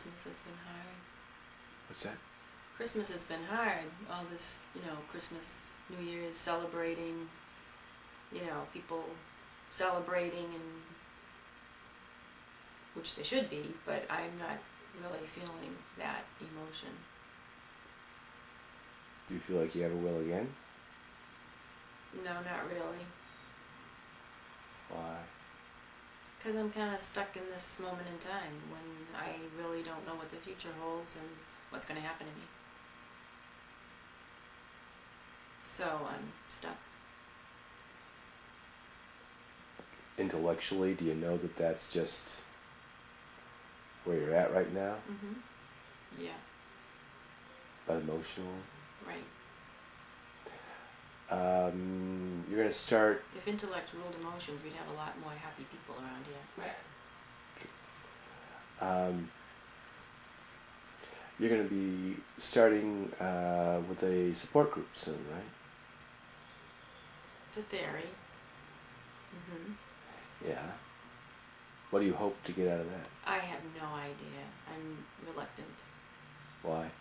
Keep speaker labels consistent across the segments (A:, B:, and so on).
A: Christmas has been hard.
B: What's that?
A: Christmas has been hard. All this, Christmas, New Year's, celebrating, people celebrating, and which they should be, but I'm not really feeling that emotion.
B: Do you feel like you ever will again?
A: No, not really.
B: Why?
A: Because I'm kind of stuck in this moment in time when I really don't know what the future holds and what's going to happen to me. So I'm stuck.
B: Intellectually, do you know that that's just where you're at right now?
A: Mm-hmm. Yeah.
B: But emotionally?
A: Right.
B: You're going to start...
A: If intellect ruled emotions, we'd have a lot more happy people around here.
B: You're going to be starting with a support group soon, right?
A: It's a theory. Mm-hmm.
B: Yeah. What do you hope to get out of that?
A: I have no idea. I'm reluctant.
B: Why?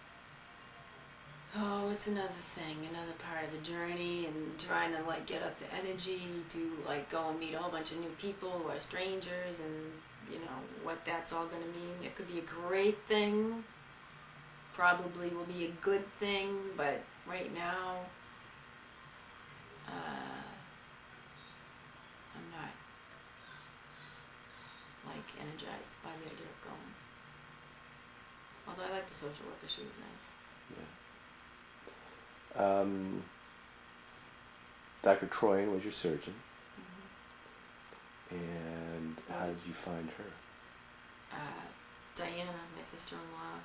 A: Oh, it's another thing, another part of the journey, and trying to get up the energy to go and meet a whole bunch of new people who are strangers, and what that's all going to mean. It could be a great thing, probably will be a good thing, but right now I'm not energized by the idea of going. Although I like the social worker, she was nice.
B: Yeah. Dr. Troyan was your surgeon.
A: Mm-hmm.
B: And how did you find her?
A: Diana, my sister-in-law,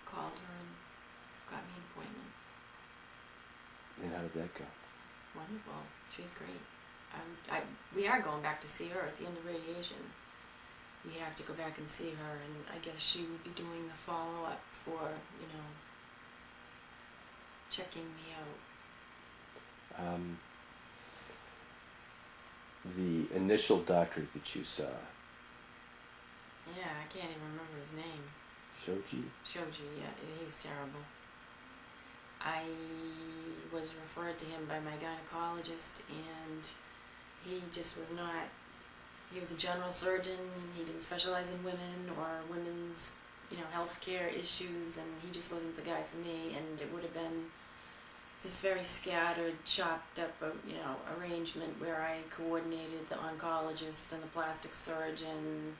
A: called her and got me an appointment.
B: And how did that go?
A: Wonderful. She's great. We are going back to see her at the end of radiation. We have to go back and see her, and I guess she would be doing the follow-up for, checking me out.
B: The initial doctor that you saw.
A: Yeah, I can't even remember his name.
B: Shoji,
A: yeah, he was terrible. I was referred to him by my gynecologist, and he just was not, he was a general surgeon, he didn't specialize in women or women's, healthcare issues, and he just wasn't the guy for me, and it would have been this very scattered, chopped up, arrangement where I coordinated the oncologist and the plastic surgeon.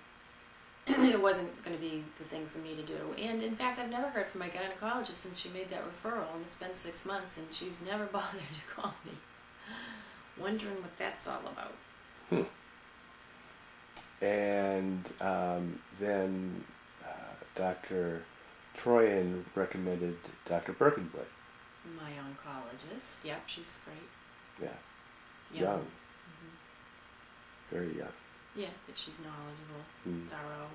A: It wasn't going to be the thing for me to do. And in fact, I've never heard from my gynecologist since she made that referral, and it's been 6 months, and she's never bothered to call me. Wondering what that's all about.
B: And then Dr. Troyan recommended Dr. Birkenblatt.
A: My oncologist. Yep, she's great.
B: Yeah. Young.
A: Mm-hmm.
B: Very young.
A: Yeah, but she's knowledgeable, thorough,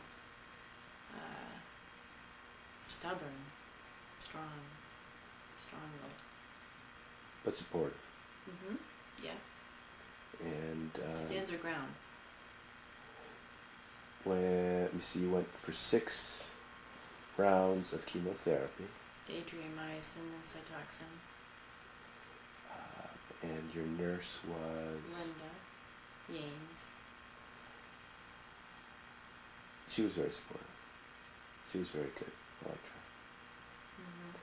A: stubborn, strong-willed.
B: But supportive.
A: Mm-hmm. Yeah.
B: And
A: stands her ground.
B: When you went for 6 rounds of chemotherapy.
A: Adriamycin and Cytoxan.
B: And your nurse was?
A: Linda Yanes.
B: She was very supportive. She was very good. I liked her.
A: Mm-hmm.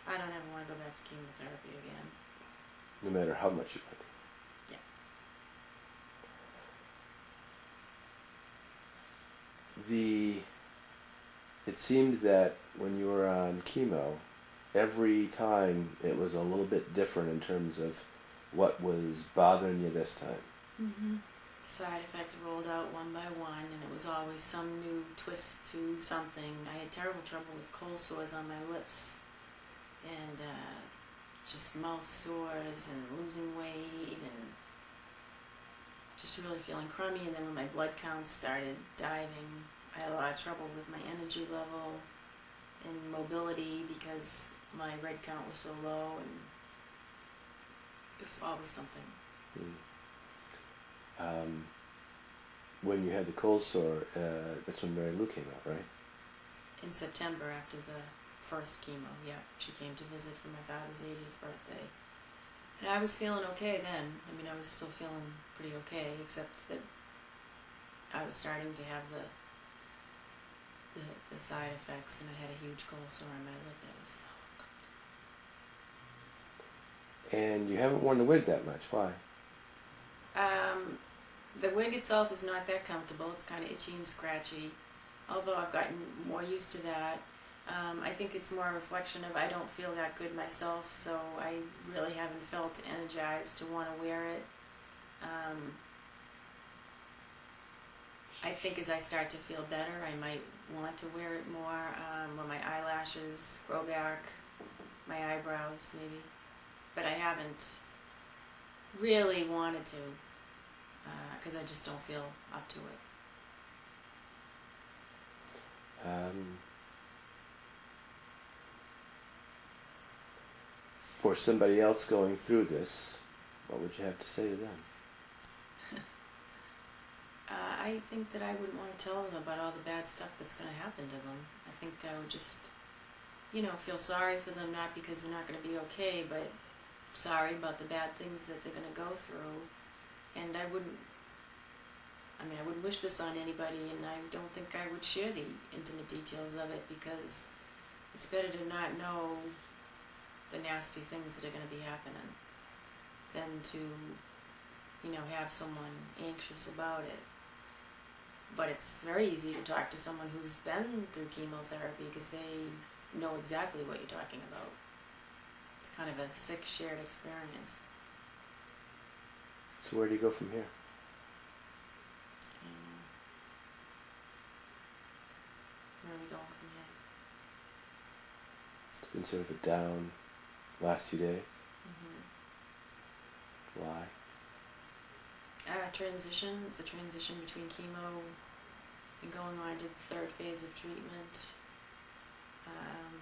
A: I don't ever want to go back to chemotherapy again.
B: No matter how much you like her.
A: Yeah.
B: It seemed that when you were on chemo, every time it was a little bit different in terms of what was bothering you this time.
A: Mm-hmm. Side effects rolled out one by one, and it was always some new twist to something. I had terrible trouble with cold sores on my lips, and just mouth sores, and losing weight, and just really feeling crummy. And then when my blood counts started diving, I had a lot of trouble with my energy level and mobility because my red count was so low, and it was always something.
B: When you had the cold sore, that's when Mary Lou came out, right?
A: in September after the first chemo. Yeah, she came to visit for my father's 80th birthday. And I was feeling okay then. I mean, I was still feeling pretty okay, except that I was starting to have the side effects, and I had a huge cold sore on my lip, and it was so
B: And you haven't worn the wig that much. Why?
A: the wig itself is not that comfortable. It's kind of itchy and scratchy, although I've gotten more used to that. I think it's more a reflection of I don't feel that good myself, so I really haven't felt energized to want to wear it. I think as I start to feel better, I might want to wear it more, when my eyelashes grow back, my eyebrows maybe. But I haven't really wanted to, because I just don't feel up to it.
B: For somebody else going through this, what would you have to say to them?
A: I think that I wouldn't want to tell them about all the bad stuff that's going to happen to them. I think I would just, feel sorry for them, not because they're not going to be okay, but sorry about the bad things that they're going to go through. And I wouldn't wish this on anybody, and I don't think I would share the intimate details of it, because it's better to not know the nasty things that are going to be happening than to, have someone anxious about it. But it's very easy to talk to someone who's been through chemotherapy, because they know exactly what you're talking about. It's kind of a sick shared experience.
B: So where do you go from here?
A: Where are we going from here?
B: It's been sort of a down last few days.
A: Mm-hmm.
B: Why?
A: Transition. It's a transition between chemo and going on to the third phase of treatment.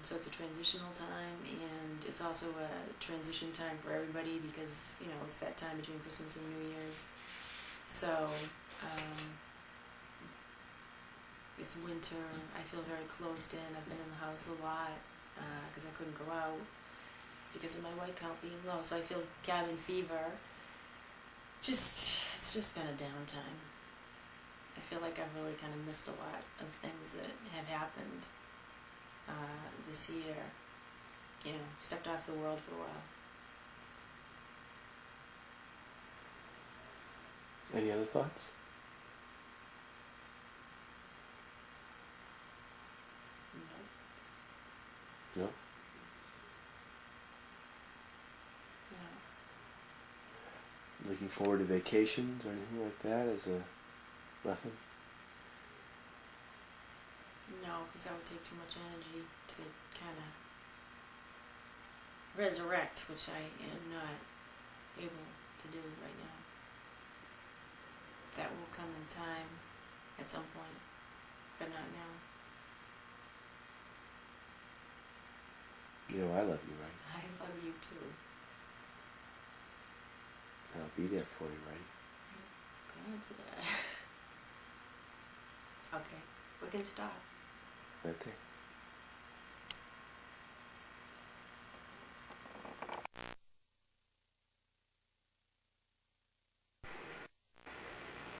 A: So it's a transitional time, and it's also a transition time for everybody, because, it's that time between Christmas and New Year's. So, it's winter. I feel very closed in. I've been in the house a lot, because I couldn't go out because of my white count being low. So I feel cabin fever. It's just been a downtime. I feel like I've really kind of missed a lot of things that have happened this year. Stepped off the world for a while.
B: Any other thoughts?
A: No.
B: No?
A: No.
B: Looking forward to vacations or anything like that as a nothing?
A: No, because that would take too much energy to kind of resurrect, which I am not able to do right now. That will come in time at some point, but not now.
B: I love you, right?
A: I love you too.
B: And I'll be there for you, right?
A: Going for that. Okay, we can stop.
B: Okay.